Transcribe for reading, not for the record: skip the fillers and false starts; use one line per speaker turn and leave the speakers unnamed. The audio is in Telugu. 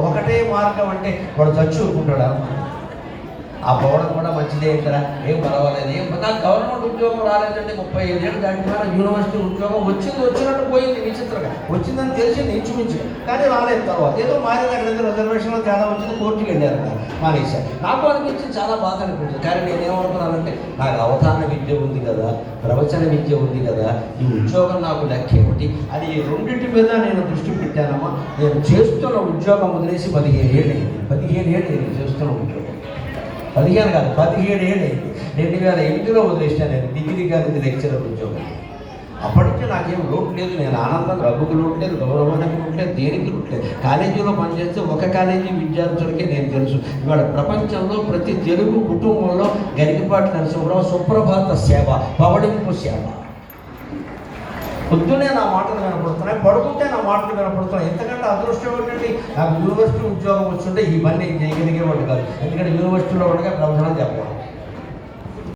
ఒకటే మార్గం అంటే వాడు చచ్చి ఊరుకుంటాడా? ఆ పోవడం కూడా మంచిదే ఏంటరా, ఏం పర్వాలేదు. నాకు గవర్నమెంట్ ఉద్యోగం రాలేదంటే 35 ఏళ్ళు దాటినా యూనివర్సిటీ ఉద్యోగం వచ్చినట్టు పోయింది. విచిత్రంగా వచ్చిందని తెలిసింది ఇంచుమించు, కానీ రాలేదు. తర్వాత ఏదో మారేది, అక్కడ రిజర్వేషన్లో తేడా వచ్చింది, కోర్టుకి వెళ్ళారు మానేశారు. నాకు అనిపించింది, చాలా బాధ అనిపించింది. కానీ నేనేమనుకున్నానంటే నాకు అవధాన విద్య ఉంది కదా, ప్రవచన విద్య ఉంది కదా, ఈ ఉద్యోగం నాకు లెక్కేమిటి అని ఈ రెండింటి మీద నేను దృష్టి పెట్టానమ్మా. నేను చేస్తున్న ఉద్యోగం వదిలేసి 15 ఏళ్ళు నేను చేస్తున్న ఉద్యోగం. 15 కాదు, 17 ఏళ్ళు. 2008లో వదిలేసిన నేను డిగ్రీ కాలేజీ లెక్చరర్ ఉద్యోగం. అప్పటి నుంచి నాకేం లోటు లేదు. నేను ఆనందం, డబ్బుకు లోటు లేదు, గౌరవానికి లోటు లేదు, దేనికి లోటు లేదు. కాలేజీలో పనిచేస్తే ఒక కాలేజీ విద్యార్థులకే నేను తెలుసు. ఇవాళ ప్రపంచంలో ప్రతి తెలుగు కుటుంబంలో గరికపాటి నరసింహరావు సుప్రభాత సేవ, పవడింపు సేవ. పొద్దునే నా మాటలు వినపడుతున్నాయి, పడుకుంటే నా మాటలు వినపడుతున్నాయి. ఎంతకంటే అదృష్టం ఏంటంటే నాకు యూనివర్సిటీ ఉద్యోగం వచ్చుంటే ఈ పని నేను చేయగలిగేవాడు కాదు. ఎందుకంటే యూనివర్సిటీలో ఉండగా ప్రవచనం చెప్పాలి.